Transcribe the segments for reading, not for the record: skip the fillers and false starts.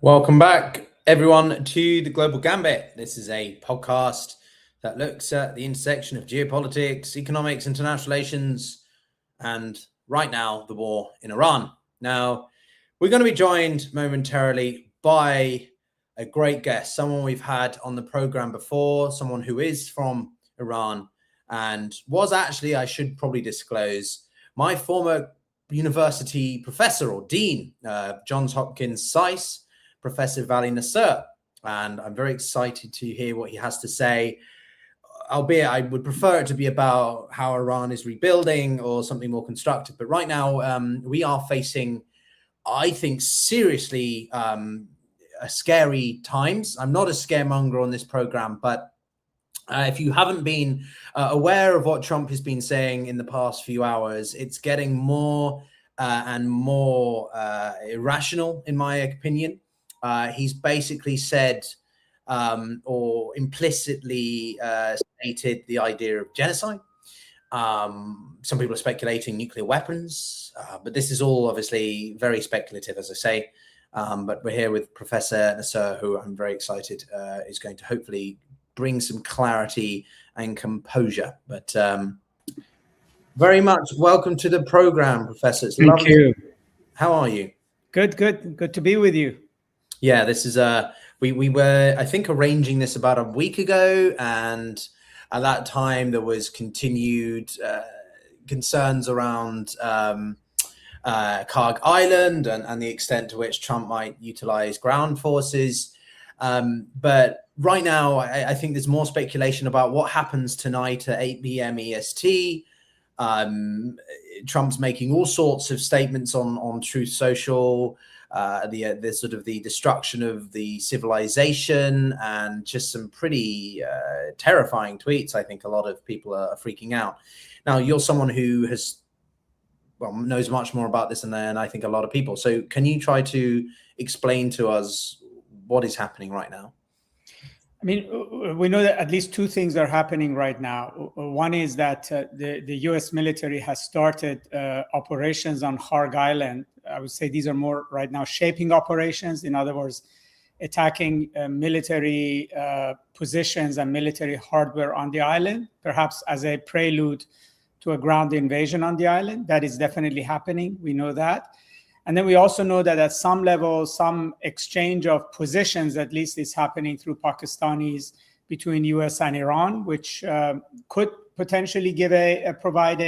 Welcome back, everyone, to the Global Gambit. This is a podcast that looks at the intersection of geopolitics, economics, international relations, and right now, the war in Iran. Now, we're going to be joined momentarily by a great guest, someone we've had on the program before, someone who is from Iran and was actually, I should probably disclose, my former university professor or dean, Johns Hopkins SAIS, Professor Vali Nasr, and I'm very excited to hear what he has to say, albeit I would prefer it to be about how Iran is rebuilding or something more constructive. But right now, we are facing, I think, seriously scary times. I'm not a scaremonger on this program, but if you haven't been aware of what Trump has been saying in the past few hours, it's getting more and more irrational, in my opinion. He's basically said or implicitly stated the idea of genocide. Some people are speculating nuclear weapons, but this is all obviously very speculative, as I say. But we're here with Professor Nasr, who I'm very excited is going to hopefully bring some clarity and composure. But very much welcome to the program, Professor. It's Thank you. How are you? Good to be with you. Yeah, this is we were, I think, arranging this about a week ago, and at that time there was continued concerns around Karg Island and the extent to which Trump might utilize ground forces. But right now, I think there's more speculation about what happens tonight at 8 p.m. EST. Trump's making all sorts of statements on Truth Social, the sort of the destruction of the civilization, and just some pretty terrifying tweets. I think a lot of people are freaking out. Now, you're someone who knows much more about this than I think a lot of people. So can you try to explain to us what is happening right now? I mean, we know that at least two things are happening right now. One is that the U.S. military has started operations on Karg Island. I would say these are more right now shaping operations. In other words, attacking military positions and military hardware on the island, perhaps as a prelude to a ground invasion on the island. That is definitely happening. We know that. And then we also know that at some level, some exchange of positions, at least, is happening through Pakistanis between U.S. and Iran, which could potentially provide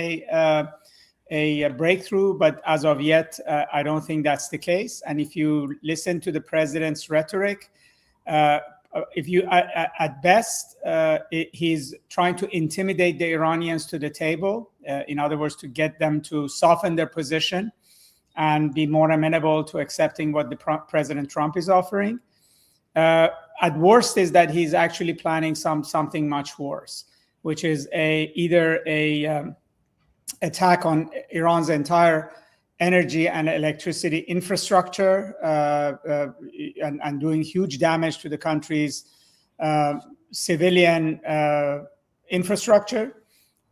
a breakthrough. But as of yet, I don't think that's the case. And if you listen to the president's rhetoric, at best, he's trying to intimidate the Iranians to the table. In other words, to get them to soften their position and be more amenable to accepting what the President Trump is offering. At worst is that he's actually planning something much worse, which is either a attack on Iran's entire energy and electricity infrastructure and doing huge damage to the country's civilian infrastructure.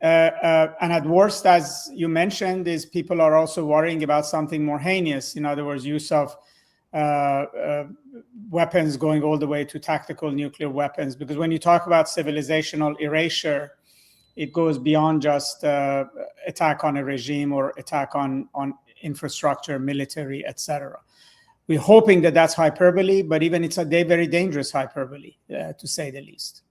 And at worst, as you mentioned, is people are also worrying about something more heinous. In other words, use of weapons going all the way to tactical nuclear weapons. Because when you talk about civilizational erasure, it goes beyond just attack on a regime or attack on infrastructure, military, etc. We're hoping that that's hyperbole, but even it's a very dangerous hyperbole, to say the least.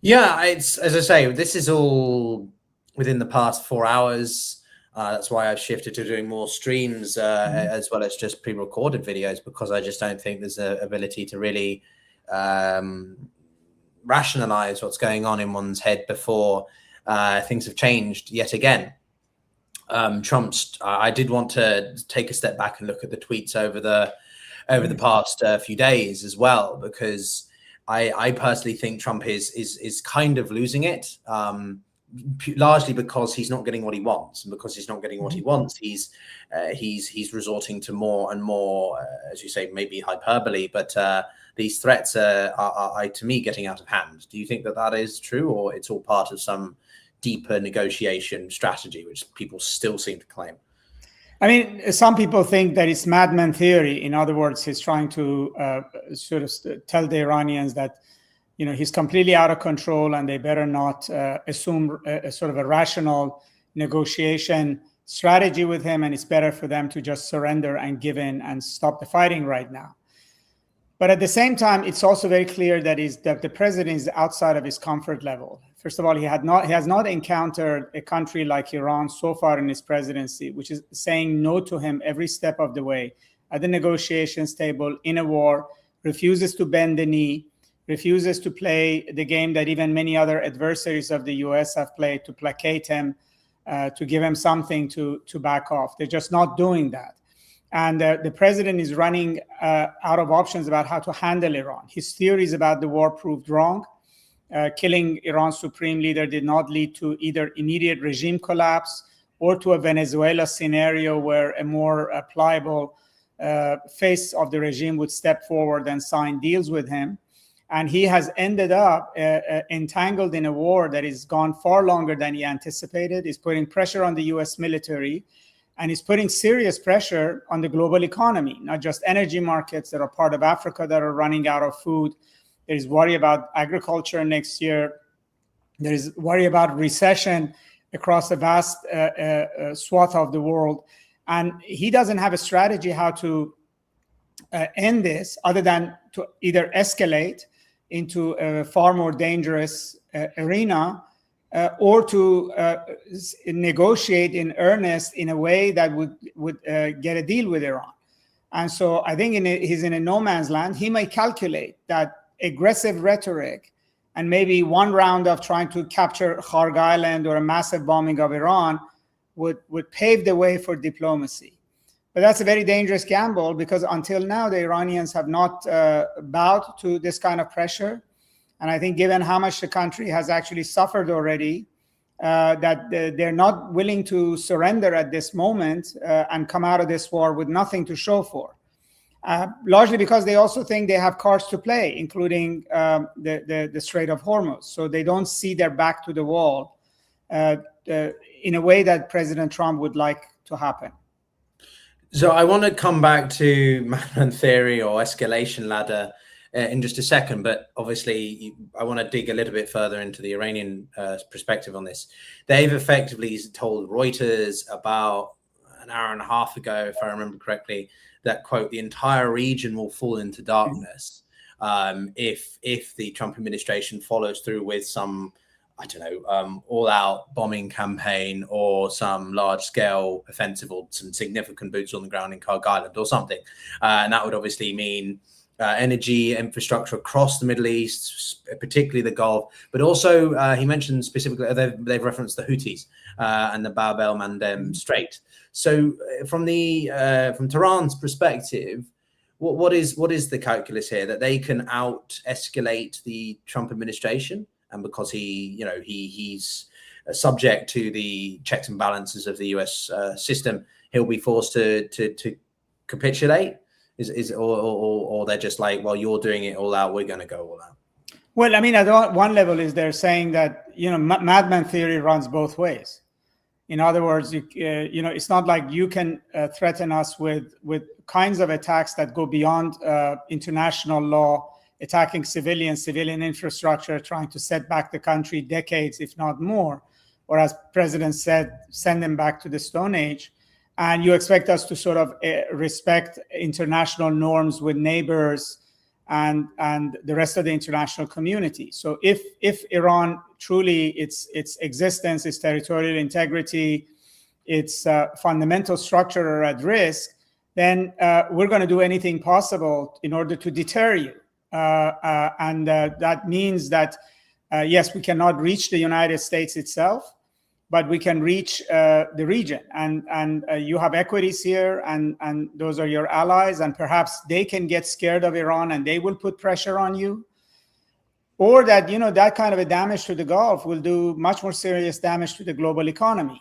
Yeah, it's, as I say, this is all within the past 4 hours. That's why I've shifted to doing more streams as well as just pre-recorded videos, because I just don't think there's an ability to really rationalize what's going on in one's head before things have changed yet again. I did want to take a step back and look at the tweets over the past few days as well, because I personally think Trump is kind of losing it, largely because he's not getting what he wants, and because he's not getting what he wants, he's resorting to more and more, as you say, maybe hyperbole, but these threats are to me getting out of hand. Do you think that is true, or it's all part of some deeper negotiation strategy, which people still seem to claim? I mean, some people think that it's madman theory. In other words, he's trying to sort of tell the Iranians that, he's completely out of control and they better not assume a sort of a rational negotiation strategy with him, and it's better for them to just surrender and give in and stop the fighting right now. But at the same time, it's also very clear that the president is outside of his comfort level. First of all, he has not encountered a country like Iran so far in his presidency, which is saying no to him every step of the way at the negotiations table in a war, refuses to bend the knee, refuses to play the game that even many other adversaries of the US have played to placate him, to give him something to back off. They're just not doing that. And the president is running out of options about how to handle Iran. His theories about the war proved wrong. Killing Iran's supreme leader did not lead to either immediate regime collapse or to a Venezuela scenario where a more pliable face of the regime would step forward and sign deals with him. And he has ended up entangled in a war that has gone far longer than he anticipated. He's putting pressure on the US military, and he's putting serious pressure on the global economy, not just energy markets that are part of Africa that are running out of food. There is worry about agriculture next year. There is worry about recession across a vast swath of the world. And he doesn't have a strategy how to end this other than to either escalate into a far more dangerous arena or to negotiate in earnest in a way that would get a deal with Iran. And so I think he's in a no man's land. He may calculate that aggressive rhetoric and maybe one round of trying to capture Kharg Island or a massive bombing of Iran would pave the way for diplomacy. But that's a very dangerous gamble, because until now, the Iranians have not bowed to this kind of pressure. And I think given how much the country has actually suffered already, that they're not willing to surrender at this moment and come out of this war with nothing to show for. Largely because they also think they have cards to play, including the Strait of Hormuz. So they don't see their back to the wall in a way that President Trump would like to happen. So I want to come back to madman theory or escalation ladder in just a second, but obviously I want to dig a little bit further into the Iranian perspective on this. They've effectively told Reuters about an hour and a half ago, if I remember correctly, that, quote, the entire region will fall into darkness if the Trump administration follows through with some, I don't know, all-out bombing campaign or some large-scale offensive or some significant boots on the ground in Kharg Island or something. And that would obviously mean energy infrastructure across the Middle East, particularly the Gulf. But also, he mentioned specifically, they've referenced the Houthis and the Bab el-Mandeb Strait. So from Tehran's perspective, what is the calculus here? That they can out-escalate the Trump administration? And because he's subject to the checks and balances of the US system, he'll be forced to capitulate? Or they're just like, well, you're doing it all out, we're going to go all out? Well, I mean, at one level is they're saying that, madman theory runs both ways. In other words, it's not like you can threaten us with kinds of attacks that go beyond international law, attacking civilian infrastructure, trying to set back the country decades, if not more, or as President said, send them back to the Stone Age. And you expect us to sort of respect international norms with neighbors and the rest of the international community. So if Iran truly, its existence, its territorial integrity, its fundamental structure are at risk, then we're going to do anything possible in order to deter you. And that means that, yes, we cannot reach the United States itself, but we can reach the region. And you have equities here, and those are your allies, and perhaps they can get scared of Iran and they will put pressure on you. Or that, that kind of a damage to the Gulf will do much more serious damage to the global economy,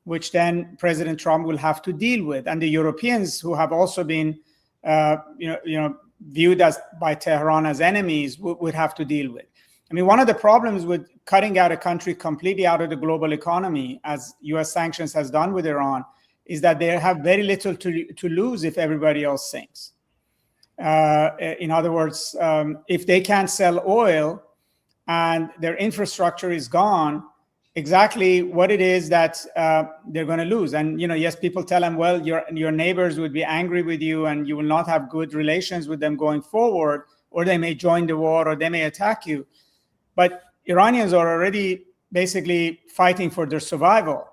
which then President Trump will have to deal with. And the Europeans, who have also been, viewed as by Tehran as enemies, would have to deal with. I mean, one of the problems with cutting out a country completely out of the global economy, as US sanctions has done with Iran, is that they have very little to lose if everybody else sinks. In other words, if they can't sell oil and their infrastructure is gone, exactly what it is that they're going to lose. And, yes, people tell them, well, your neighbors would be angry with you and you will not have good relations with them going forward, or they may join the war, or they may attack you. But Iranians are already basically fighting for their survival.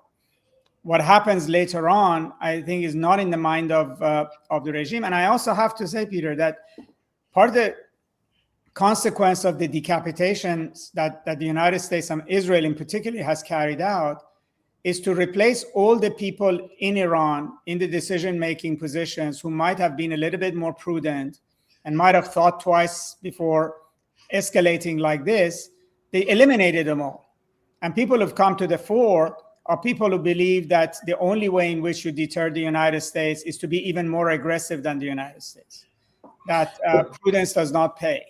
What happens later on, I think, is not in the mind of the regime. And I also have to say, Peter, that part of the consequence of the decapitations that the United States and Israel in particular has carried out is to replace all the people in Iran in the decision-making positions who might have been a little bit more prudent and might have thought twice before escalating like this. They eliminated them all. And people who've come to the fore are people who believe that the only way in which you deter the United States is to be even more aggressive than the United States, that prudence does not pay.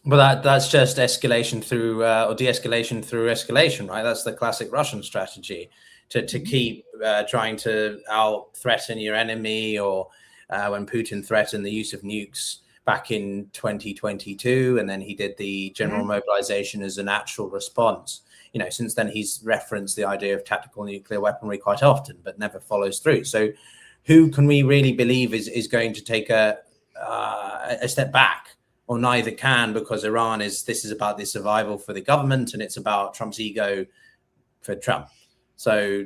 But that's just escalation through or de-escalation through escalation, right? That's the classic Russian strategy, to keep trying to out-threaten your enemy, or when Putin threatened the use of nukes back in 2022, and then he did the general mobilization as a natural response. Since then he's referenced the idea of tactical nuclear weaponry quite often, but never follows through. So who can we really believe is going to take a step back? Or neither can, because this is about the survival for the government, and it's about Trump's ego for Trump. So,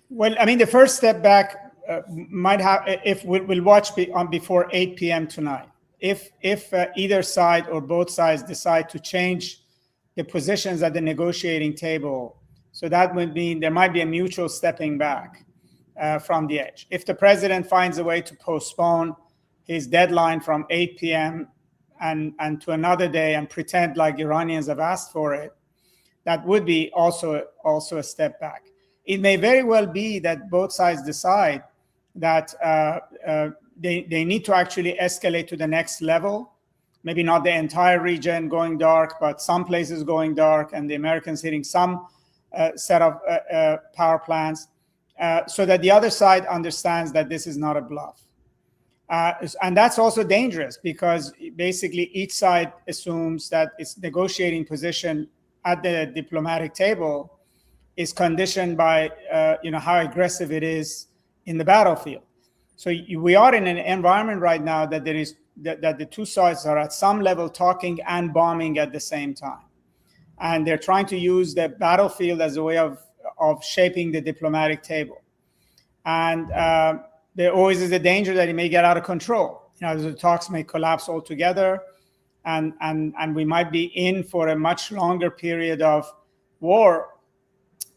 well, I mean, the first step back might have, if we'll watch before 8 p.m. tonight, if either side or both sides decide to change the positions at the negotiating table, so that would mean there might be a mutual stepping back from the edge. If the president finds a way to postpone his deadline from 8 p.m. and to another day and pretend like Iranians have asked for it, that would be also a step back. It may very well be that both sides decide that they need to actually escalate to the next level, maybe not the entire region going dark, but some places going dark, and the Americans hitting some set of power plants, so that the other side understands that this is not a bluff. And that's also dangerous, because basically each side assumes that its negotiating position at the diplomatic table is conditioned by how aggressive it is in the battlefield. So we are in an environment right now that that the two sides are at some level talking and bombing at the same time, and they're trying to use the battlefield as a way of shaping the diplomatic table. And there always is a danger that it may get out of control. The talks may collapse altogether, and we might be in for a much longer period of war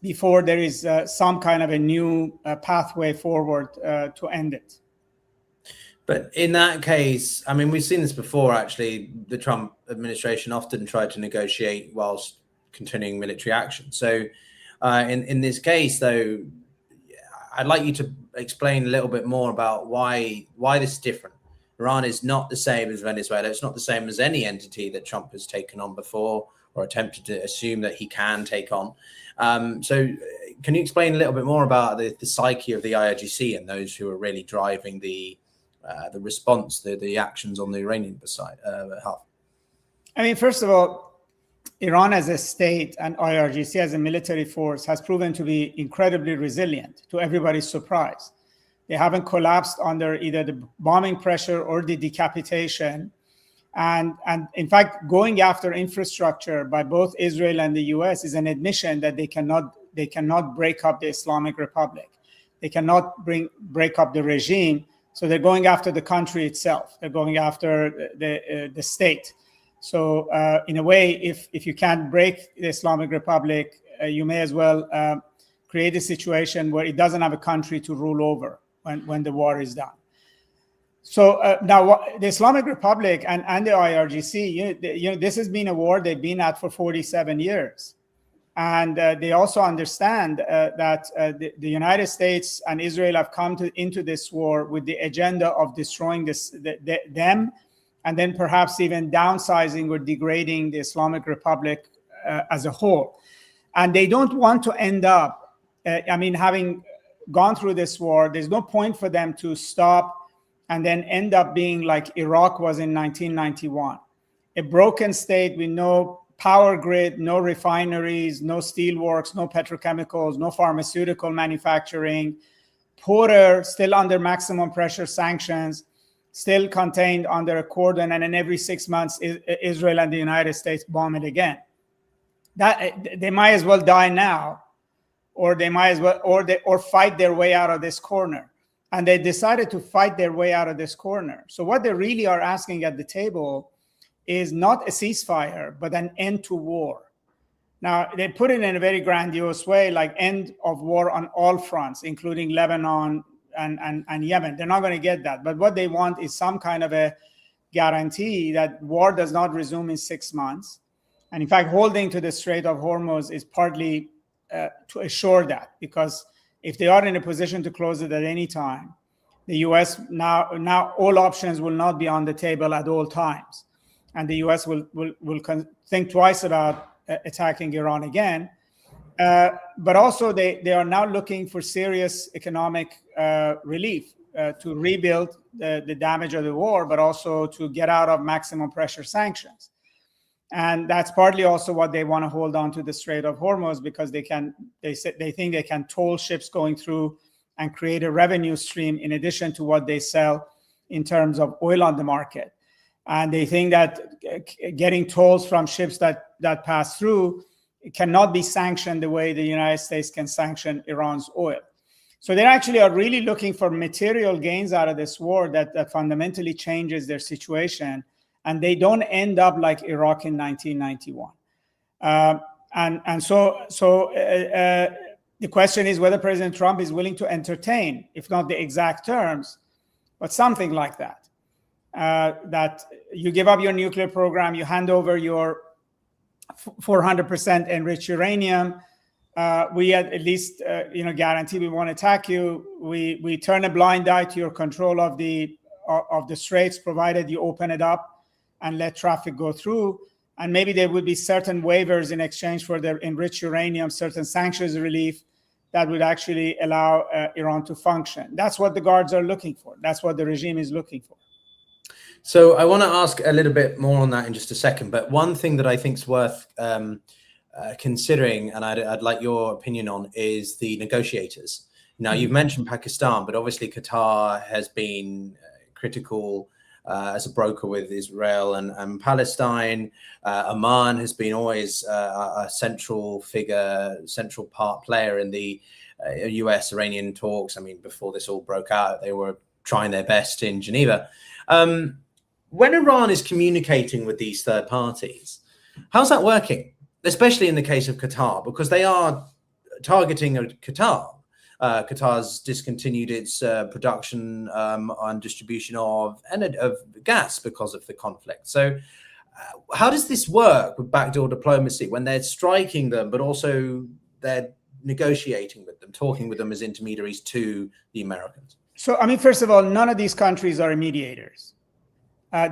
before there is some kind of a new pathway forward to end it. But in that case, I mean, we've seen this before, actually. The Trump administration often tried to negotiate whilst continuing military action. So in this case, though, I'd like you to explain a little bit more about why this is different. Iran is not the same as Venezuela. It's not the same as any entity that Trump has taken on before or attempted to assume that he can take on. So can you explain a little bit more about the psyche of the IRGC and those who are really driving the response, the actions on the Iranian side? I mean, first of all, Iran as a state and IRGC as a military force has proven to be incredibly resilient, to everybody's surprise. They haven't collapsed under either the bombing pressure or the decapitation. And in fact, going after infrastructure by both Israel and the US is an admission that they cannot break up the Islamic Republic. They cannot break up the regime. So they're going after the country itself. They're going after the state. So in a way, if you can't break the Islamic Republic, you may as well create a situation where it doesn't have a country to rule over when the war is done. So now the Islamic Republic and the IRGC, this has been a war they've been at for 47 years. And they also understand that the United States and Israel have come into this war with the agenda of destroying them, and then perhaps even downsizing or degrading the Islamic Republic as a whole. And they don't want to end up, having gone through this war. There's no point for them to stop and then end up being like Iraq was in 1991, a broken state with no power grid, no refineries, no steelworks, no petrochemicals, no pharmaceutical manufacturing, poorer, still under maximum pressure sanctions, still contained under a cordon, and then every 6 months, Israel and the United States bomb it again. That they might as well die now, or they might as well, or fight their way out of this corner. And they decided to fight their way out of this corner. So what they really are asking at the table is not a ceasefire, but an end to war. Now, they put it in a very grandiose way, like end of war on all fronts, including Lebanon and Yemen. They're not going to get that. But what they want is some kind of a guarantee that war does not resume in 6 months. And in fact, holding to the Strait of Hormuz is partly to assure that, because if they are in a position to close it at any time, the U.S. now all options will not be on the table at all times. And the U.S. will think twice about attacking Iran again. But also they are now looking for serious economic relief to rebuild the damage of the war, but also to get out of maximum pressure sanctions. And that's partly also what they want to hold on to the Strait of Hormuz, because they think they can toll ships going through and create a revenue stream in addition to what they sell in terms of oil on the market. And they think that getting tolls from ships that pass through cannot be sanctioned the way the United States can sanction Iran's oil. So they actually are really looking for material gains out of this war that fundamentally changes their situation, and they don't end up like Iraq in 1991. So the question is whether President Trump is willing to entertain, if not the exact terms, but something like that. That you give up your nuclear program, you hand over your 400% enriched uranium. We at least guarantee we won't attack you. We turn a blind eye to your control of the straits, provided you open it up and let traffic go through. And maybe there would be certain waivers in exchange for their enriched uranium, certain sanctions relief that would actually allow Iran to function. That's what the guards are looking for. That's what the regime is looking for. So I want to ask a little bit more on that in just a second. But one thing that I think is worth considering, and I'd like your opinion on, is the negotiators. Now, you've mentioned Pakistan, but obviously Qatar has been critical as a broker with Israel and Palestine. Oman has been always a central figure, central part player in the US-Iranian talks. I mean, before this all broke out, they were trying their best in Geneva. When Iran is communicating with these third parties, how's that working? Especially in the case of Qatar, because they are targeting Qatar. Qatar's discontinued its production and distribution of gas because of the conflict. So how does this work with backdoor diplomacy when they're striking them, but also they're negotiating with them, talking with them as intermediaries to the Americans? So, I mean, first of all, none of these countries are mediators.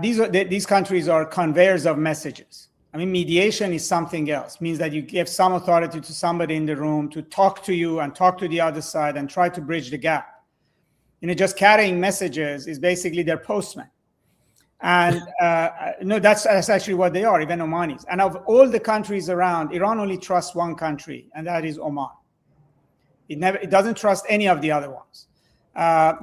These countries are conveyors of messages. I mean, mediation is something else. It means that you give some authority to somebody in the room to talk to you and talk to the other side and try to bridge the gap. Just carrying messages is basically their postman. And no, that's actually what they are, even Omanis. And of all the countries around, Iran only trusts one country, and that is Oman. It doesn't trust any of the other ones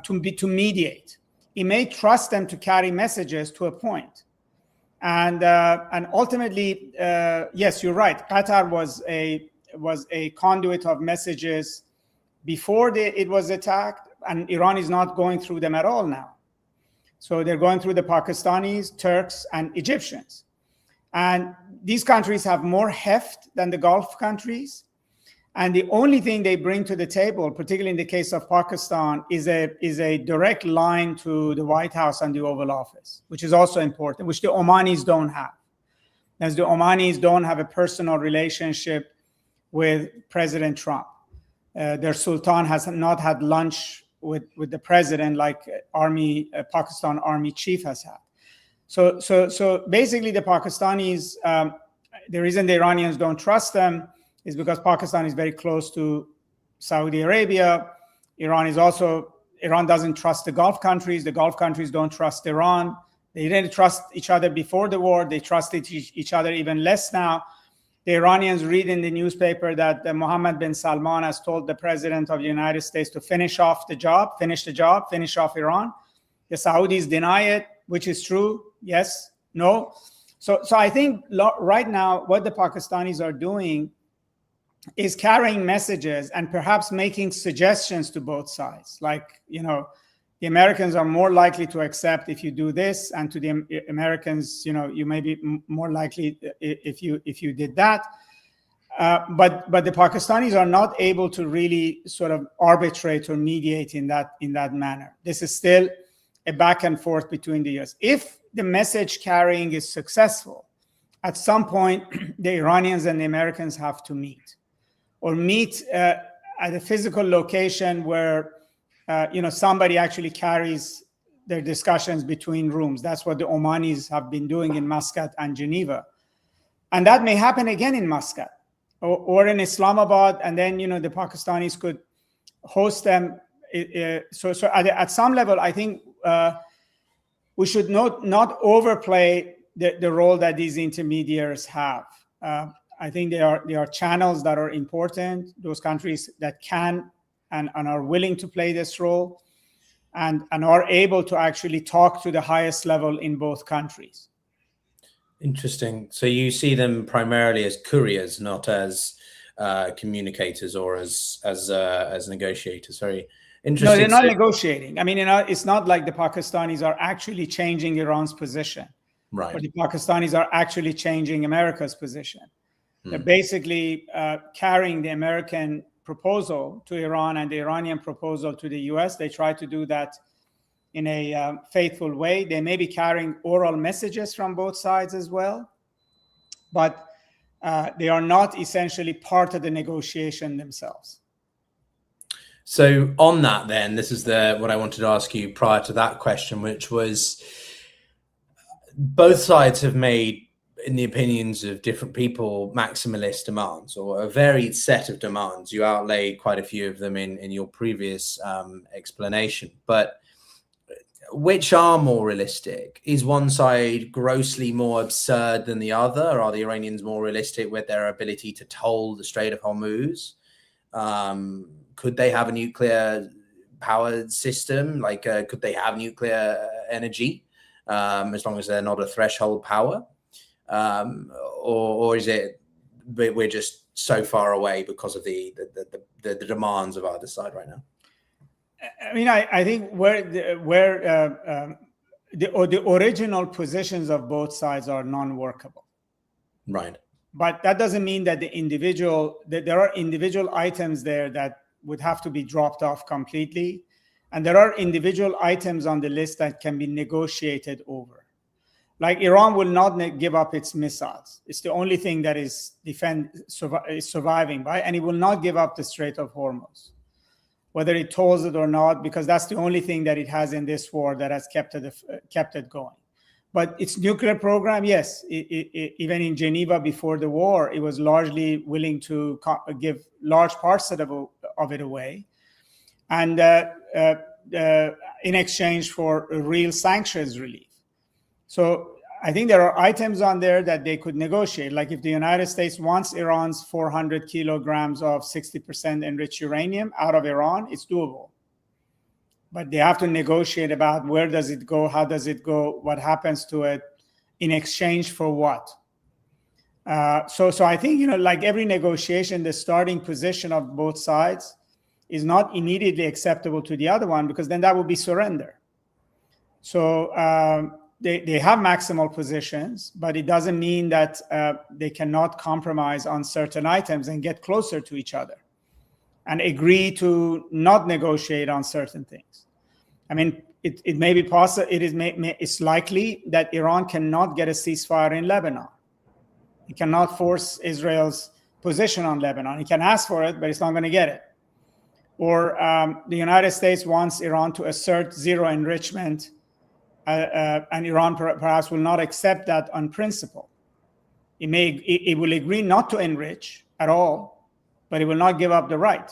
to mediate. It may trust them to carry messages to a point. And ultimately, yes, you're right. Qatar was a conduit of messages before it was attacked, and Iran is not going through them at all now. So they're going through the Pakistanis, Turks, and Egyptians. And these countries have more heft than the Gulf countries. And the only thing they bring to the table, particularly in the case of Pakistan, is a direct line to the White House and the Oval Office, which is also important, which the Omanis don't have. As the Omanis don't have a personal relationship with President Trump. Their Sultan has not had lunch with the president like Pakistan Army Chief has had. So basically the Pakistanis, the reason the Iranians don't trust them is because Pakistan is very close to Saudi Arabia. Iran doesn't trust the Gulf countries. The Gulf countries don't trust Iran. They didn't trust each other before the war. They trusted each other even less now. The Iranians read in the newspaper that Mohammed bin Salman has told the president of the United States to finish off the job, finish off Iran. The Saudis deny it, which is true. Yes, no. So I think right now what the Pakistanis are doing is carrying messages and perhaps making suggestions to both sides. Like, the Americans are more likely to accept if you do this, and to the Americans, you may be more likely if you did that. But the Pakistanis are not able to really sort of arbitrate or mediate in that manner. This is still a back and forth between the US. If the message carrying is successful, at some point the Iranians and the Americans have to meet at a physical location where somebody actually carries their discussions between rooms. That's what the Omanis have been doing in Muscat and Geneva. And that may happen again in Muscat or in Islamabad. And then, the Pakistanis could host them. So at some level, I think we should not overplay the role that these intermediaries have. I think they are channels that are important. Those countries that can and are willing to play this role and are able to actually talk to the highest level in both countries. Interesting. So you see them primarily as couriers, not as communicators or as negotiators. Very interesting. No, they're not negotiating. I mean, it's not like the Pakistanis are actually changing Iran's position. Right. Or the Pakistanis are actually changing America's position. They're basically carrying the American proposal to Iran and the Iranian proposal to the US. They try to do that in a faithful way. They may be carrying oral messages from both sides as well, but they are not essentially part of the negotiation themselves. So on that then, this is what I wanted to ask you prior to that question, which was both sides have made, in the opinions of different people, maximalist demands or a varied set of demands. You outlaid quite a few of them in your previous explanation, but which are more realistic? Is one side grossly more absurd than the other? Are the Iranians more realistic with their ability to toll the Strait of Hormuz? Could they have a nuclear powered system? Like, could they have nuclear energy as long as they're not a threshold power? Or is it we're just so far away because of the demands of either side right now? I mean, I think where the original positions of both sides are non-workable. Right. But that doesn't mean that there are individual items there that would have to be dropped off completely. And there are individual items on the list that can be negotiated over. Like Iran will not give up its missiles. It's the only thing that is surviving by, and it will not give up the Strait of Hormuz, whether it tolls it or not, because that's the only thing that it has in this war that has kept it going. But its nuclear program, yes, even in Geneva before the war, it was largely willing to give large parts of it away, and in exchange for real sanctions relief. So I think there are items on there that they could negotiate. Like if the United States wants Iran's 400 kilograms of 60% enriched uranium out of Iran, it's doable. But they have to negotiate about where does it go, how does it go, what happens to it, in exchange for what. So I think, like every negotiation, the starting position of both sides is not immediately acceptable to the other one, because then that would be surrender. So they have maximal positions, but it doesn't mean that they cannot compromise on certain items and get closer to each other and agree to not negotiate on certain things. I mean, it may be possible. It's likely that Iran cannot get a ceasefire in Lebanon. It cannot force Israel's position on Lebanon. It can ask for it, but it's not going to get it. Or the United States wants Iran to assert zero enrichment, and Iran perhaps will not accept that on principle. It will agree not to enrich at all, but it will not give up the right.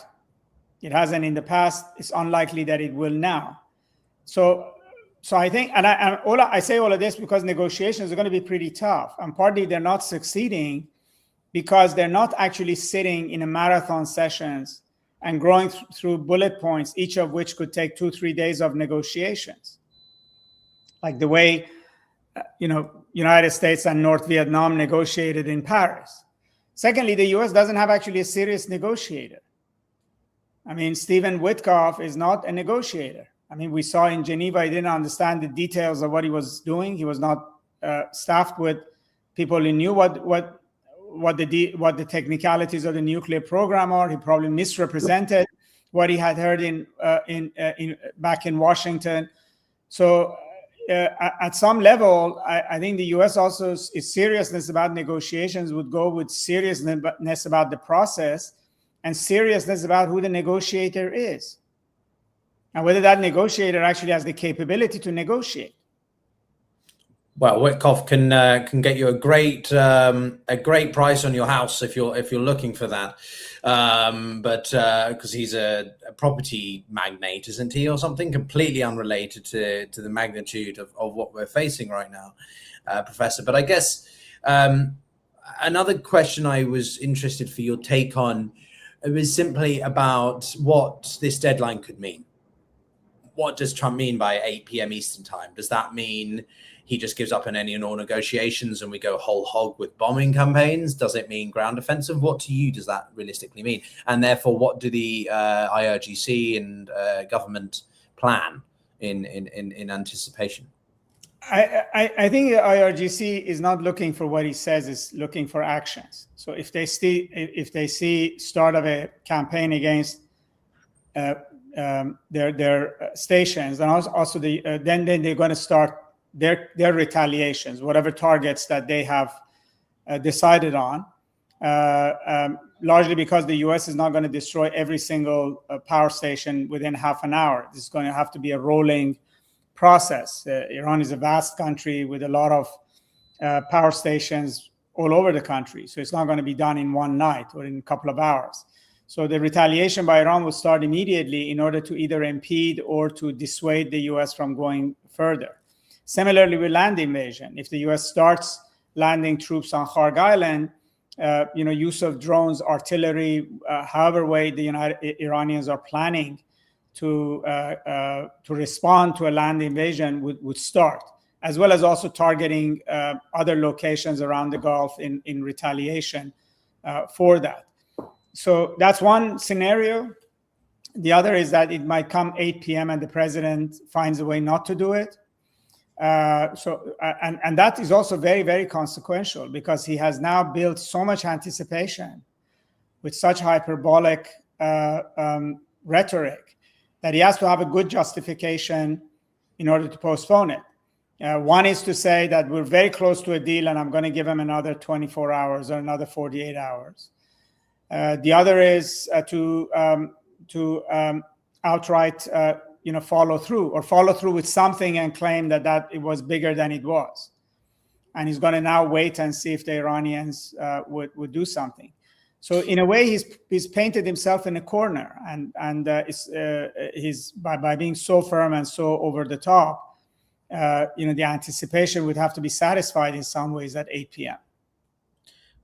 It hasn't in the past. It's unlikely that it will now. So I think, and I say all of this because negotiations are going to be pretty tough. And partly they're not succeeding because they're not actually sitting in a marathon sessions and going through bullet points, each of which could take 2-3 days of negotiations, like the way United States and North Vietnam negotiated in Paris. Secondly, the US doesn't have actually a serious negotiator. I mean, Stephen Witkoff is not a negotiator. I mean, we saw in Geneva, he didn't understand the details of what he was doing. He was not staffed with people who knew what the technicalities of the nuclear program are. He probably misrepresented what he had heard back in Washington. So at some level, I think the US also is seriousness about negotiations would go with seriousness about the process and seriousness about who the negotiator is and whether that negotiator actually has the capability to negotiate. Well, Witkoff can get you a great price on your house if you're looking for that, but because he's a property magnate, isn't he, or something completely unrelated to the magnitude of what we're facing right now, Professor. But I guess another question I was interested for your take on was simply about what this deadline could mean. What does Trump mean by 8 p.m. Eastern time? Does that mean he just gives up on any and all negotiations and we go whole hog with bombing campaigns? Does it mean ground offensive? What to you does that realistically mean? And therefore, what do the IRGC and government plan in anticipation? I think the IRGC is not looking for what he says, is looking for actions. So if they see start of a campaign against their stations, and also then they're going to start their retaliations, whatever targets that they have decided on, largely because the US is not going to destroy every single power station within half an hour. This is going to have to be a rolling process. Iran is a vast country with a lot of power stations all over the country. So it's not going to be done in one night or in a couple of hours. So the retaliation by Iran will start immediately in order to either impede or to dissuade the US from going further. Similarly with land invasion, if the US starts landing troops on Kharg Island, use of drones, artillery, however way the Iranians are planning to respond to a land invasion would start, as well as also targeting other locations around the Gulf in retaliation for that. So that's one scenario. The other is that it might come 8 p.m. and the president finds a way not to do it. And that is also very, very consequential because he has now built so much anticipation with such hyperbolic rhetoric that he has to have a good justification in order to postpone it. One is to say that we're very close to a deal and I'm going to give him another 24 hours or another 48 hours. The other is to outright follow through with something and claim that it was bigger than it was. And he's going to now wait and see if the Iranians would do something. So in a way, he's painted himself in a corner, and he's by being so firm and so over the top, the anticipation would have to be satisfied in some ways at 8 p.m.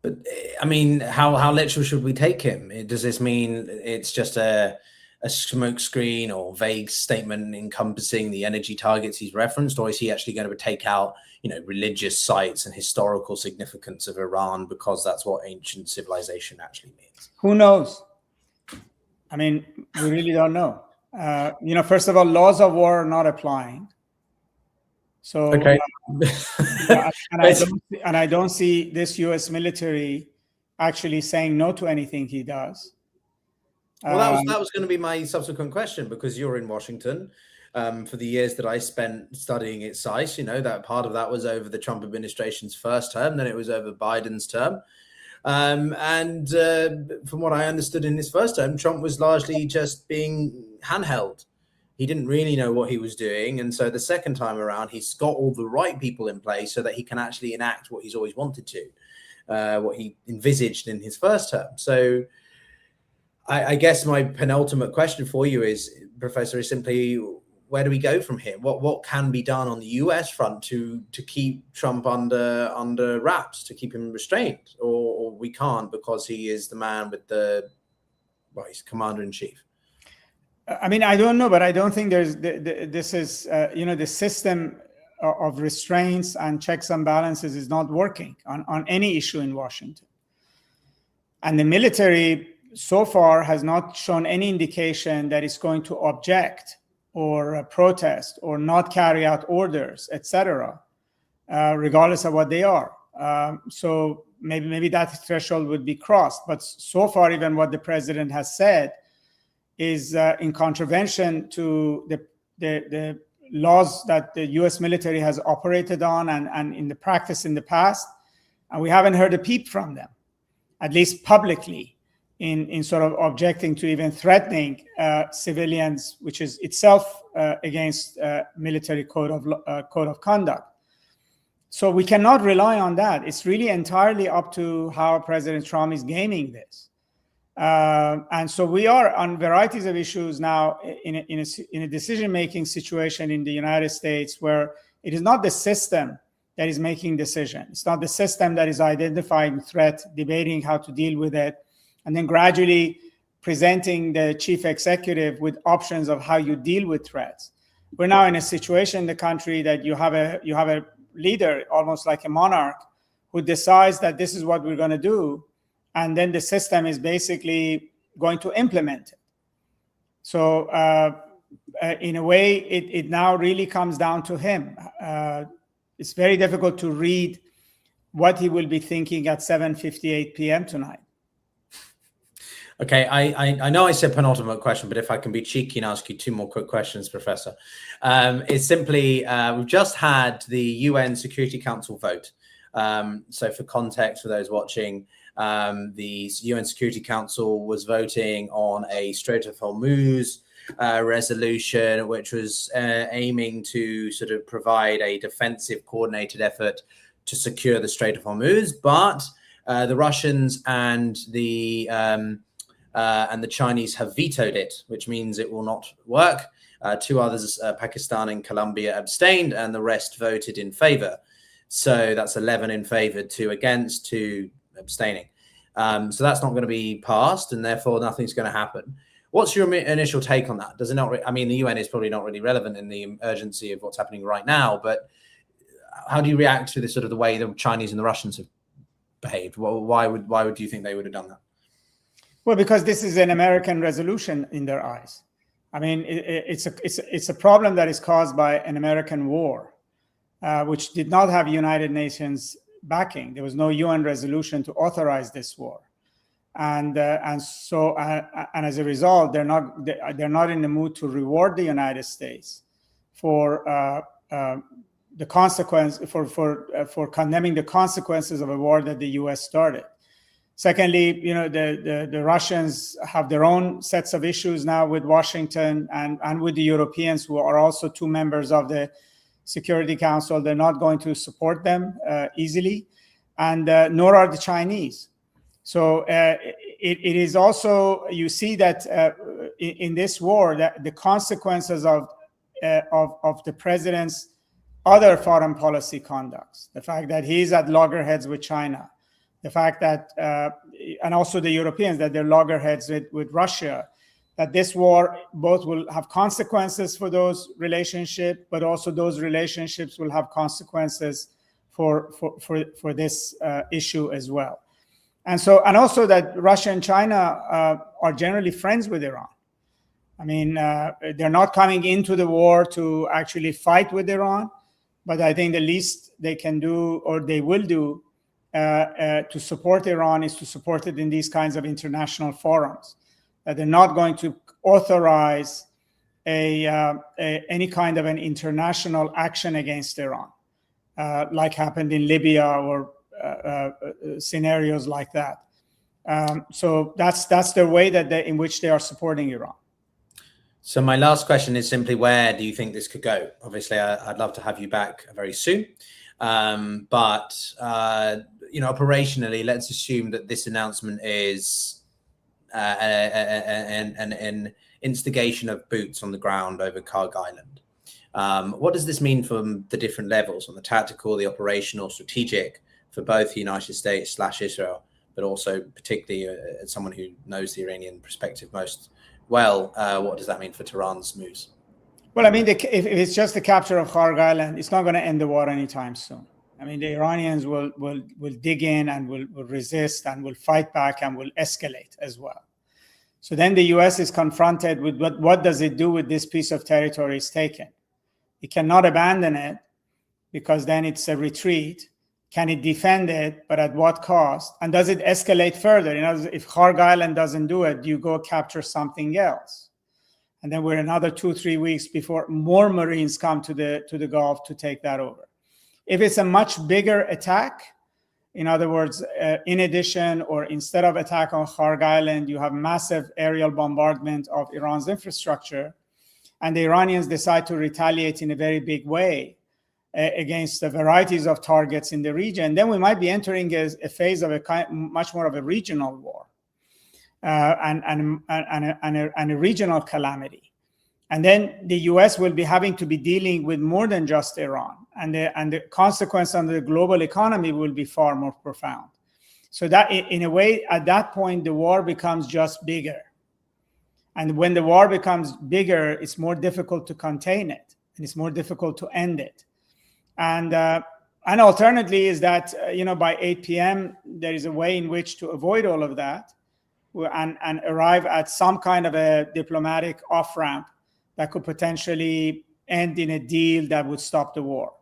But I mean, how literal should we take him? Does this mean it's just a smokescreen or vague statement encompassing the energy targets he's referenced, or is he actually going to take out, religious sites and historical significance of Iran because that's what ancient civilization actually means? Who knows? I mean, we really don't know. First of all, laws of war are not applying. So, okay. And I don't see this U.S. military actually saying no to anything he does. Well, that was going to be my subsequent question, because you're in Washington. For the years that I spent studying its size, that part of that was over the Trump administration's first term, then it was over Biden's term. And from what I understood in his first term, Trump was largely just being handheld. He didn't really know what he was doing. And so the second time around, he's got all the right people in place so that he can actually enact what he's always wanted to, what he envisaged in his first term. So I guess my penultimate question for you is, Professor, is simply, where do we go from here? What can be done on the US front to keep Trump under wraps, to keep him restrained, or we can't because he is the man with he's commander in chief? I mean, I don't know, but I don't think this is the system of restraints and checks and balances is not working on any issue in Washington. And the military so far has not shown any indication that it's going to object or protest or not carry out orders, etc., regardless of what they are. So maybe that threshold would be crossed. But so far, even what the president has said is in contravention to the laws that the U.S. military has operated on and in the practice in the past. And we haven't heard a peep from them, at least publicly, in sort of objecting to even threatening civilians, which is itself against military code of conduct. So we cannot rely on that. It's really entirely up to how President Trump is gaming this. And so we are on varieties of issues now in a decision-making situation in the United States where it is not the system that is making decisions. It's not the system that is identifying threat, debating how to deal with it, and then gradually presenting the chief executive with options of how you deal with threats. We're now in a situation in the country that you have a leader, almost like a monarch, who decides that this is what we're going to do, and then the system is basically going to implement it. So in a way, it now really comes down to him. It's very difficult to read what he will be thinking at 7:58 p.m. tonight. Okay, I know I said penultimate question, but if I can be cheeky and ask you two more quick questions, Professor. It's simply, we've just had the UN Security Council vote. So for context, for those watching, the UN Security Council was voting on a Strait of Hormuz resolution, which was aiming to sort of provide a defensive coordinated effort to secure the Strait of Hormuz. But the Russians and the Chinese have vetoed it, which means it will not work. Two others, Pakistan and Colombia, abstained, and the rest voted in favor. So that's 11 in favor, 2 against, 2 abstaining. So that's not going to be passed, and therefore nothing's going to happen. What's your initial take on that? Does it not? I mean, the UN is probably not really relevant in the urgency of what's happening right now, but how do you react to this sort of the way the Chinese and the Russians have behaved? Well, why would you think they would have done that? Well, because this is an American resolution in their eyes. I mean, it's a problem that is caused by an American war, which did not have United Nations backing. There was no UN resolution to authorize this war, and as a result, they're not in the mood to reward the United States for the consequence for condemning the consequences of a war that the U.S. started. Secondly, the Russians have their own sets of issues now with Washington and with the Europeans, who are also 2 members of the Security Council. They're not going to support them easily, and nor are the Chinese. So it is also, you see that in this war, that the consequences of the president's other foreign policy conducts, the fact that he's at loggerheads with China, the fact that, and also the Europeans, that they're loggerheads with Russia, that this war both will have consequences for those relationships, but also those relationships will have consequences for this issue as well. And also that Russia and China are generally friends with Iran. I mean, they're not coming into the war to actually fight with Iran, but I think the least they can do, or they will do, to support Iran is to support it in these kinds of international forums. They're not going to authorize any kind of an international action against Iran, like happened in Libya or scenarios like that. So that's the way in which they are supporting Iran. So my last question is simply, where do you think this could go? Obviously, I'd love to have you back very soon. But operationally, let's assume that this announcement is an instigation of boots on the ground over Karg Island. What does this mean from the different levels, on the tactical, the operational, strategic, for both the United States / Israel, but also particularly as someone who knows the Iranian perspective most well, what does that mean for Tehran's moves? Well, I mean, if it's just the capture of Karg Island, it's not going to end the war anytime soon. I mean, the Iranians will dig in and will resist and will fight back and will escalate as well. So then the U.S. is confronted with what does it do with this piece of territory it's taken? It cannot abandon it because then it's a retreat. Can it defend it, but at what cost? And does it escalate further? You know, if Karg Island doesn't do it, you go capture something else. And then we're another 2-3 weeks before more Marines come to the Gulf to take that over. If it's a much bigger attack, in other words, in addition or instead of attack on Karg Island, you have massive aerial bombardment of Iran's infrastructure, and the Iranians decide to retaliate in a very big way against the varieties of targets in the region, then we might be entering a phase of much more of a regional war and a regional calamity. And then the US will be having to be dealing with more than just Iran. And the consequence on the global economy will be far more profound. So that in a way, at that point, the war becomes just bigger. And when the war becomes bigger, it's more difficult to contain it, and it's more difficult to end it. And alternately is that, by 8 p.m., there is a way in which to avoid all of that and arrive at some kind of a diplomatic off-ramp that could potentially end in a deal that would stop the war.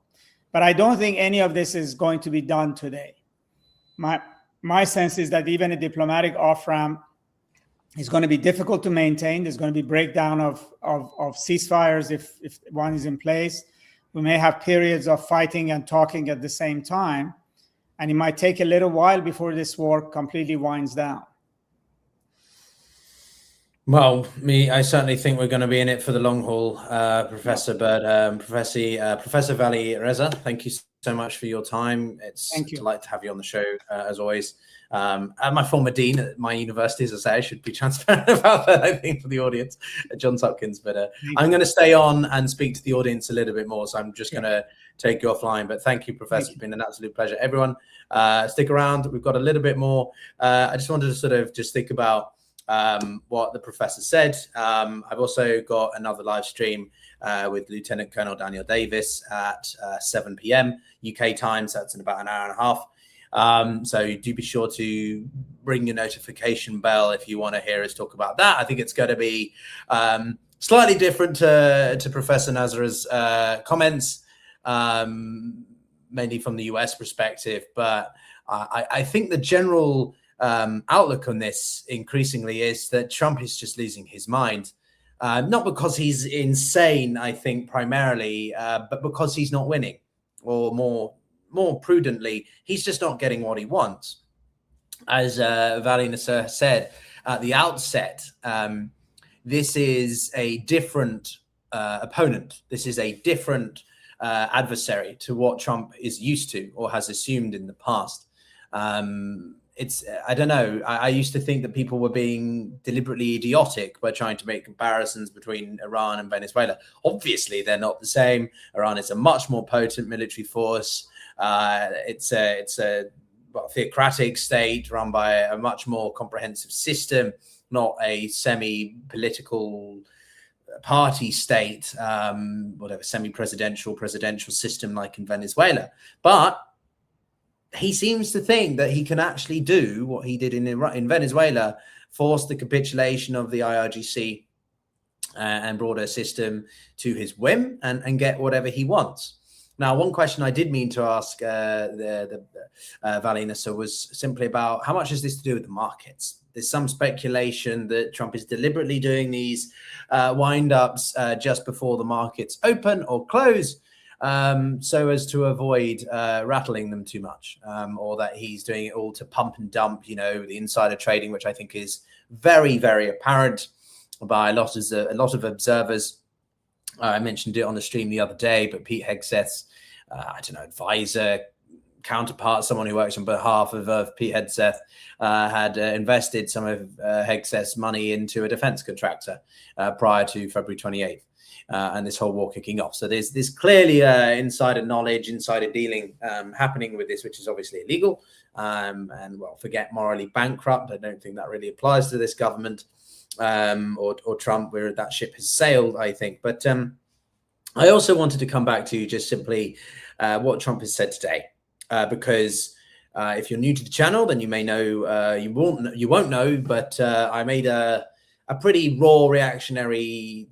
But I don't think any of this is going to be done today. My sense is that even a diplomatic off-ramp is going to be difficult to maintain. There's going to be breakdown of ceasefires if one is in place. We may have periods of fighting and talking at the same time, and it might take a little while before this war completely winds down. Well, I certainly think we're going to be in it for the long haul, Professor. But Professor Vali Nasr, thank you so much for your time. It's a delight to have you on the show, as always. My former dean at my university, as I say, I should be transparent about that, I think, for the audience, Johns Hopkins. But I'm going to stay on and speak to the audience a little bit more, so I'm just going to take you offline. But thank you, Professor. It's been an absolute pleasure. Everyone, stick around. We've got a little bit more. I just wanted to sort of just think about what the professor said. I've also got another live stream with Lieutenant Colonel Daniel Davis at 7 p.m. UK time, so that's in about an hour and a half. So do be sure to ring your notification bell if you want to hear us talk about that. I think it's going to be slightly different to Professor Nasr's comments, mainly from the US perspective. But I think the general outlook on this increasingly is that Trump is just losing his mind. Not because he's insane, I think, primarily, but because he's not winning, or more prudently, he's just not getting what he wants. As Vali Nasr said at the outset, this is a different opponent. This is a different adversary to what Trump is used to or has assumed in the past. I don't know. I used to think that people were being deliberately idiotic by trying to make comparisons between Iran and Venezuela. Obviously, they're not the same. Iran is a much more potent military force. It's a theocratic state run by a much more comprehensive system, not a semi-political party state, whatever, semi-presidential, presidential system like in Venezuela. But he seems to think that he can actually do what he did in Venezuela, force the capitulation of the IRGC and broader system to his whim and get whatever he wants. Now, one question I did mean to ask Vali Nasr was simply about how much is this to do with the markets? There's some speculation that Trump is deliberately doing these wind-ups just before the markets open or close, so as to avoid rattling them too much, or that he's doing it all to pump and dump, the insider trading, which I think is very, very apparent by a lot of observers. I mentioned it on the stream the other day, but Pete Hegseth's, advisor, counterpart, someone who works on behalf of Pete Hegseth, had invested some of Hegseth's money into a defense contractor prior to February 28th. And this whole war kicking off. So there's clearly insider knowledge, insider dealing happening with this, which is obviously illegal. And well, forget morally bankrupt. I don't think that really applies to this government or Trump, where that ship has sailed, I think. But I also wanted to come back to just simply what Trump has said today, because if you're new to the channel, then you may know, you won't know, but I made a pretty raw reactionary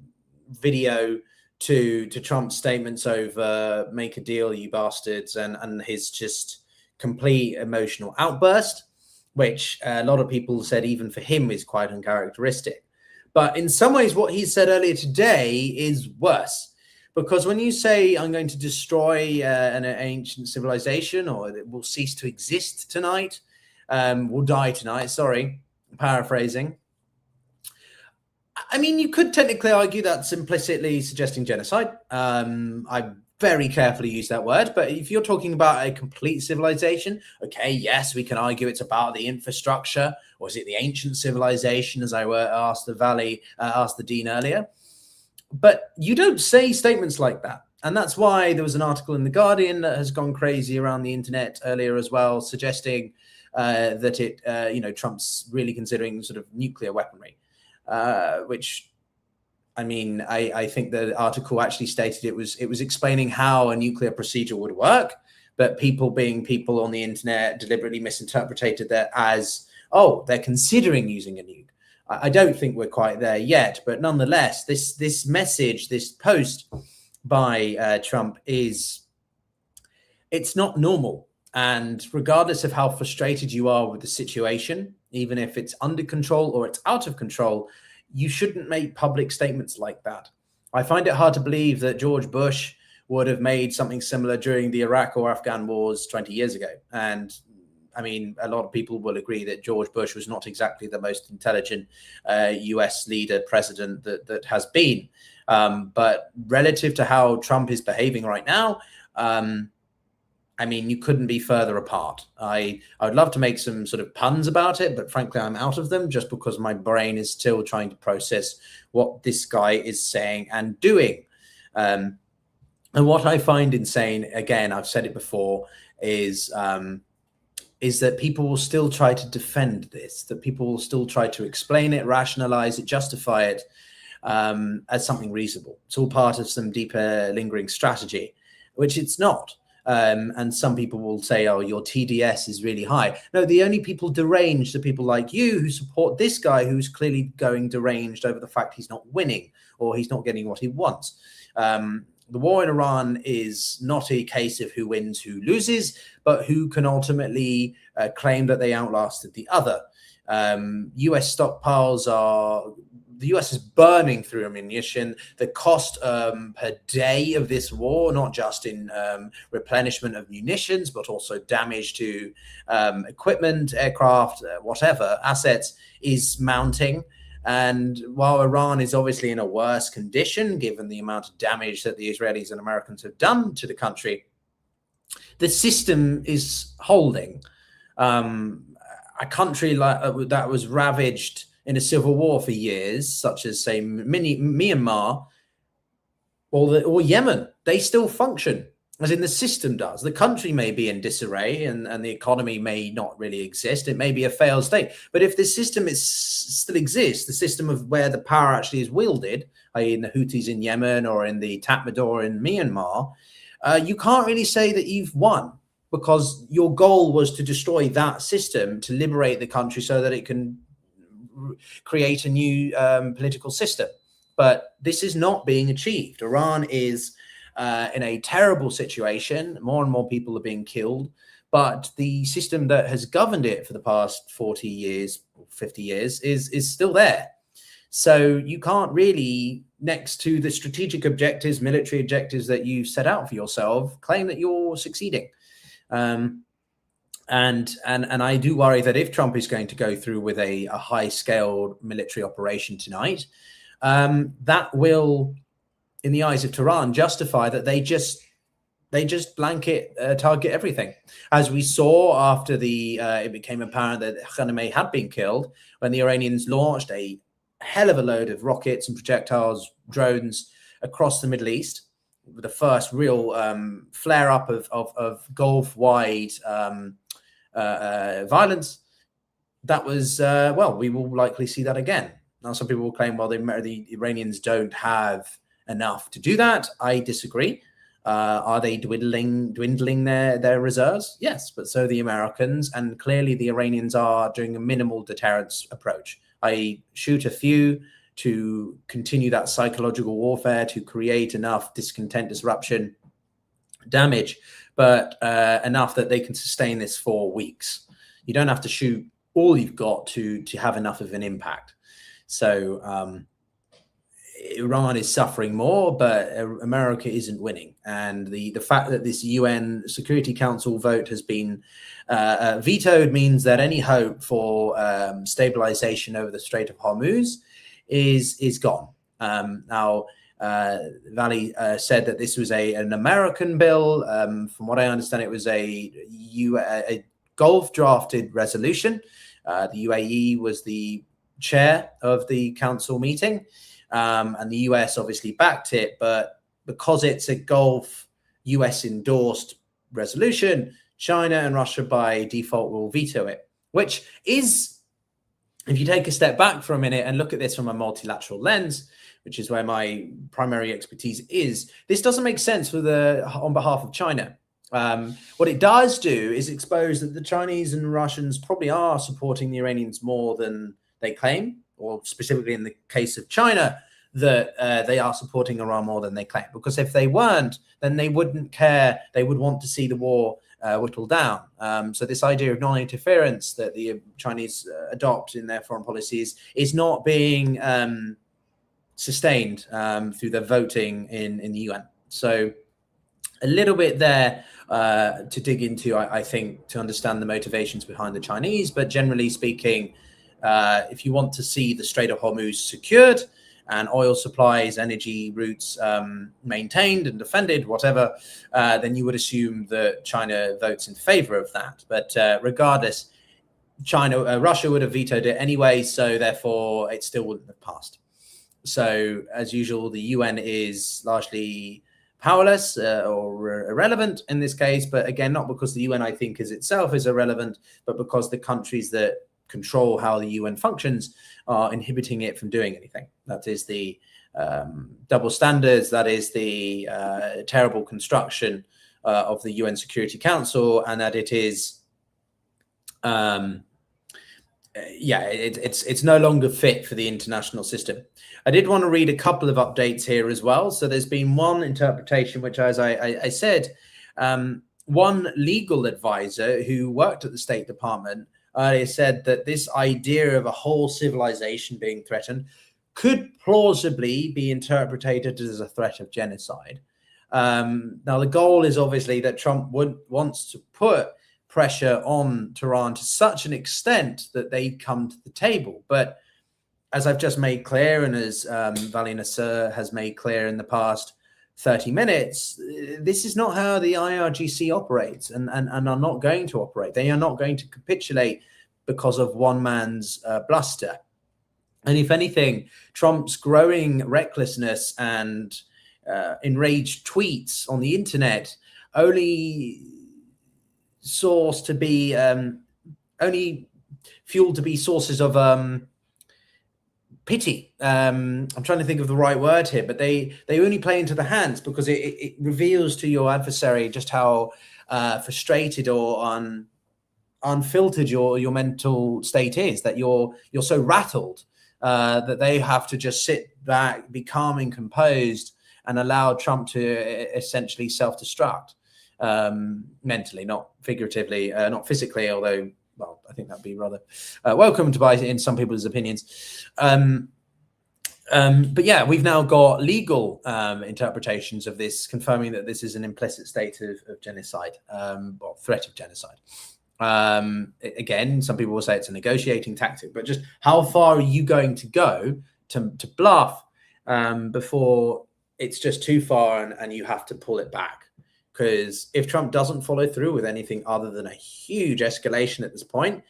video to Trump's statements over "make a deal, you bastards," and his just complete emotional outburst, which a lot of people said even for him is quite uncharacteristic. But in some ways, what he said earlier today is worse, because when you say I'm going to destroy an ancient civilization, or it will cease to exist tonight, will die tonight, sorry, paraphrasing. I mean, you could technically argue that's implicitly suggesting genocide. I very carefully use that word, but if you're talking about a complete civilization, okay, yes, we can argue it's about the infrastructure, or is it the ancient civilization, as I asked the dean earlier. But you don't say statements like that. And that's why there was an article in The Guardian that has gone crazy around the internet earlier as well, suggesting that Trump's really considering sort of nuclear weaponry. Which, I mean, I think the article actually stated it was explaining how a nuclear procedure would work, but people being people on the internet deliberately misinterpreted that as, oh, they're considering using a nuke. I don't think we're quite there yet, but nonetheless, this message, this post by Trump it's not normal. And regardless of how frustrated you are with the situation, even if it's under control or it's out of control, you shouldn't make public statements like that. I find it hard to believe that George Bush would have made something similar during the Iraq or Afghan wars 20 years ago. And I mean, a lot of people will agree that George Bush was not exactly the most intelligent US leader, president that has been. But relative to how Trump is behaving right now, I mean, you couldn't be further apart. I would love to make some sort of puns about it, but frankly, I'm out of them just because my brain is still trying to process what this guy is saying and doing. And what I find insane, again, I've said it before, is that people will still try to defend this, that people will still try to explain it, rationalize it, justify it as something reasonable. It's all part of some deeper lingering strategy, which it's not. And some people will say, oh, your TDS is really high. No, the only people deranged are people like you who support this guy who's clearly going deranged over the fact he's not winning or he's not getting what he wants. The war in Iran is not a case of who wins, who loses, but who can ultimately claim that they outlasted the other. US stockpiles the US is burning through ammunition. The cost per day of this war, not just in replenishment of munitions, but also damage to equipment, aircraft, whatever, assets, is mounting. And while Iran is obviously in a worse condition, given the amount of damage that the Israelis and Americans have done to the country, the system is holding. A country like that was ravaged in a civil war for years, such as, say, Myanmar or Yemen, they still function, as in the system does. The country may be in disarray and the economy may not really exist. It may be a failed state. But if the system still exists, the system of where the power actually is wielded, i.e. in the Houthis in Yemen or in the Tatmadaw in Myanmar, you can't really say that you've won, because your goal was to destroy that system, to liberate the country so that it can create a new political system. But this is not being achieved. Iran is in a terrible situation. More and more people are being killed, but the system that has governed it for the past 40 years, 50 years is still there. So you can't really, next to the strategic objectives, military objectives that you set out for yourself, claim that you're succeeding. And I do worry that if Trump is going to go through with a high-scale military operation tonight, that will, in the eyes of Tehran, justify that they just they just blanket target everything, as we saw after it became apparent that Khamenei had been killed, when the Iranians launched a hell of a load of rockets and projectiles, drones across the Middle East, with the first real flare up of Gulf-wide violence. That was we will likely see that again. Now, some people will claim, well, the Iranians don't have enough to do that. I disagree. Are they dwindling their reserves? Yes, but so the Americans, and clearly the Iranians are doing a minimal deterrence approach. I shoot a few to continue that psychological warfare, to create enough discontent, disruption, damage, but enough that they can sustain this for weeks. You don't have to shoot all you've got to have enough of an impact. So Iran is suffering more, but America isn't winning. And the fact that this UN Security Council vote has been vetoed means that any hope for stabilization over the Strait of Hormuz is gone. Now, Vali said that this was an American bill. From what I understand, it was a Gulf drafted resolution. The UAE was the chair of the council meeting. And the US obviously backed it, but because it's a Gulf US endorsed resolution, China and Russia by default will veto it, which is, if you take a step back for a minute and look at this from a multilateral lens, which is where my primary expertise is, this doesn't make sense on behalf of China. What it does do is expose that the Chinese and Russians probably are supporting the Iranians more than they claim, or specifically in the case of China, that they are supporting Iran more than they claim. Because if they weren't, then they wouldn't care. They would want to see the war whittled down. So this idea of non-interference that the Chinese adopt in their foreign policies is not being sustained through the voting in the UN. So a little bit there to dig into, I think, to understand the motivations behind the Chinese. But generally speaking, if you want to see the Strait of Hormuz secured and oil supplies, energy routes maintained and defended, whatever, then you would assume that China votes in favor of that. But regardless, Russia would have vetoed it anyway, so therefore it still wouldn't have passed. So as usual, the UN is largely powerless or irrelevant in this case, but again, not because the UN, I think, is itself is irrelevant, but because the countries that control how the UN functions are inhibiting it from doing anything. That is the double standards, that is the terrible construction of the UN Security Council, and that it is it's no longer fit for the international system. I did want to read a couple of updates here as well. So there's been one interpretation, which, as I said, one legal advisor who worked at the State Department said that this idea of a whole civilization being threatened could plausibly be interpreted as a threat of genocide. Now, the goal is obviously that Trump wants to put pressure on Tehran to such an extent that they come to the table. But as I've just made clear, and as Vali Nasr has made clear in the past 30 minutes, this is not how the IRGC operates and are not going to operate. They are not going to capitulate because of one man's bluster. And if anything, Trump's growing recklessness and enraged tweets on the internet only source to be only fueled to be sources of pity. I'm trying to think of the right word here, but they only play into the hands because it reveals to your adversary just how frustrated or unfiltered your mental state is, that you're so rattled that they have to just sit back, be calm and composed, and allow Trump to essentially self-destruct mentally, not figuratively, not physically, although, well, I think that'd be rather welcomed by in some people's opinions. But yeah, we've now got legal interpretations of this confirming that this is an implicit state of genocide, or threat of genocide. Again, some people will say it's a negotiating tactic, but just how far are you going to go to bluff before it's just too far and you have to pull it back? because if Trump doesn't follow through with anything other than a huge escalation at this point,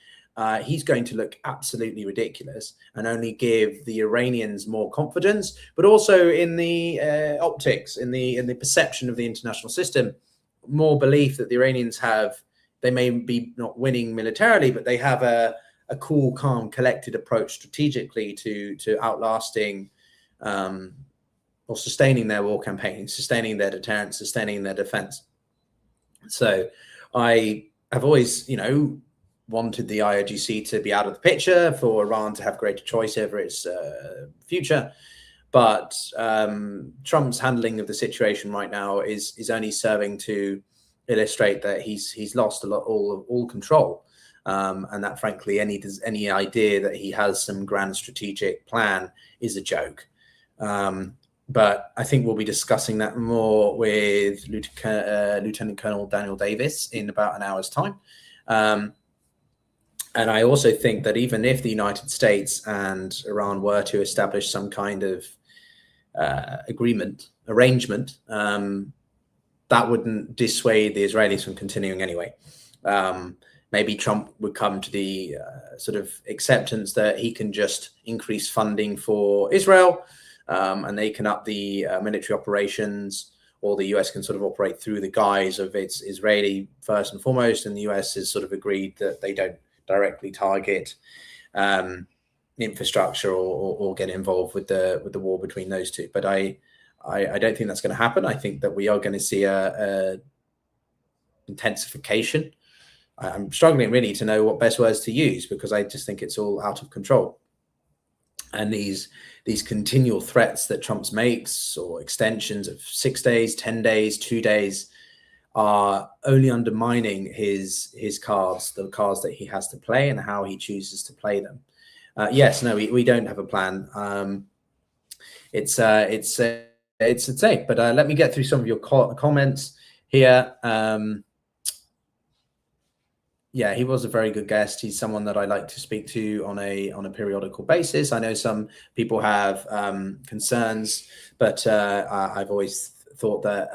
he's going to look absolutely ridiculous and only give the Iranians more confidence, but also in the optics, in the perception of the international system, more belief that the Iranians have. They may be not winning militarily, but they have a cool, calm, collected approach strategically to outlasting or sustaining their war campaign, sustaining their deterrence, sustaining their defense. So I have always, wanted the IRGC to be out of the picture, for Iran to have greater choice over its future. But Trump's handling of the situation right now is only serving to illustrate that he's lost all control, and that frankly any idea that he has some grand strategic plan is a joke. But I think we'll be discussing that more with Lieutenant Colonel Daniel Davis in about an hour's time. And I also think that even if the United States and Iran were to establish some kind of arrangement, that wouldn't dissuade the Israelis from continuing anyway. Maybe Trump would come to the sort of acceptance that he can just increase funding for Israel, and they can up the military operations, or the US can sort of operate through the guise of its Israeli first and foremost, and the US has sort of agreed that they don't directly target infrastructure or get involved with the war between those two. But I don't think that's going to happen. I think that we are going to see a intensification. I'm struggling really to know what best words to use, because I just think it's all out of control. And these continual threats that Trump makes, or extensions of 6 days, 10 days, 2 days, are only undermining his cards, the cards that he has to play and how he chooses to play them. We don't have a plan. It's safe, but let me get through some of your comments here. He was a very good guest. He's someone that I like to speak to on a periodical basis. I know some people have concerns, but I've always thought that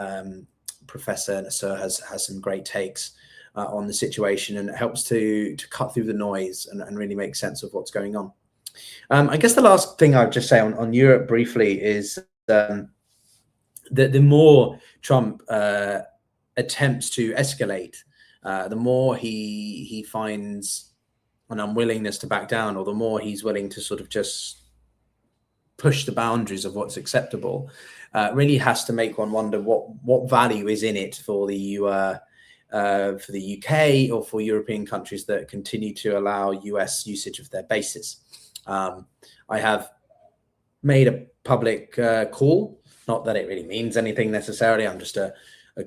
Professor Nasr has some great takes on the situation, and it helps to cut through the noise and really make sense of what's going on. I guess the last thing I'll just say on Europe briefly is that the more Trump attempts to escalate, the more he finds an unwillingness to back down, or the more he's willing to sort of just push the boundaries of what's acceptable, really has to make one wonder what value is in it for the UK or for European countries that continue to allow US usage of their bases. I have made a public call, not that it really means anything necessarily. I'm just a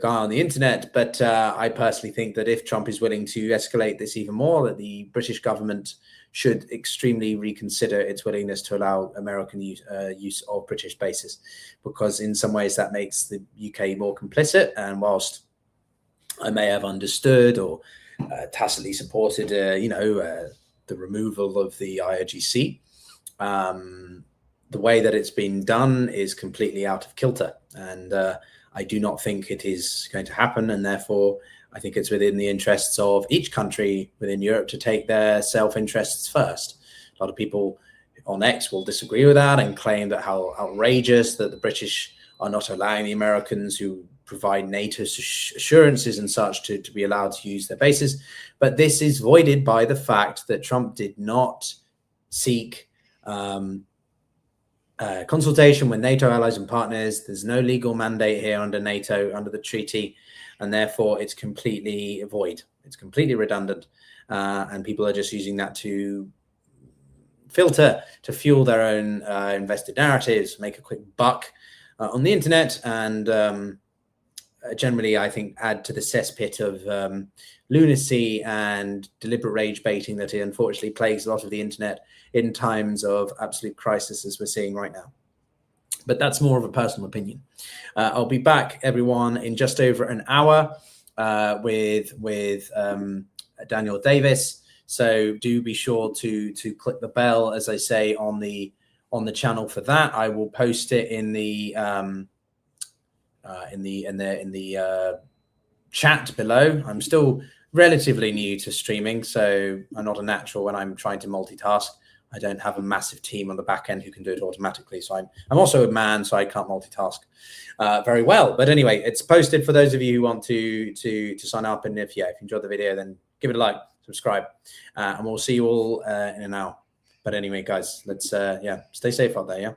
guy on the internet, but I personally think that if Trump is willing to escalate this even more, that the British government should extremely reconsider its willingness to allow American use of British bases, because in some ways that makes the UK more complicit. And whilst I may have understood or tacitly supported, the removal of the IRGC, the way that it's been done is completely out of kilter, and I do not think it is going to happen, and therefore I think it's within the interests of each country within Europe to take their self-interests first. A lot of people on X will disagree with that and claim that how outrageous that the British are not allowing the Americans, who provide NATO assurances and such, to be allowed to use their bases. But this is voided by the fact that Trump did not seek consultation with NATO allies and partners. There's no legal mandate here under NATO, under the treaty, and therefore it's completely void. It's completely redundant, and people are just using that to filter, to fuel their own invested narratives, make a quick buck on the internet, and generally, I think, add to the cesspit of lunacy and deliberate rage baiting that unfortunately plagues a lot of the internet in times of absolute crisis, as we're seeing right now. But that's more of a personal opinion. I'll be back, everyone, in just over an hour with Daniel Davis. So do be sure to click the bell, as I say, on the channel for that. I will post it in the chat below. I'm still relatively new to streaming, so I'm not a natural when I'm trying to multitask. I don't have a massive team on the back end who can do it automatically. So I'm also a man, so I can't multitask very well. But anyway, it's posted for those of you who want to sign up. And if you enjoyed the video, then give it a like, subscribe, and we'll see you all in an hour. But anyway, guys, let's stay safe out there. Yeah.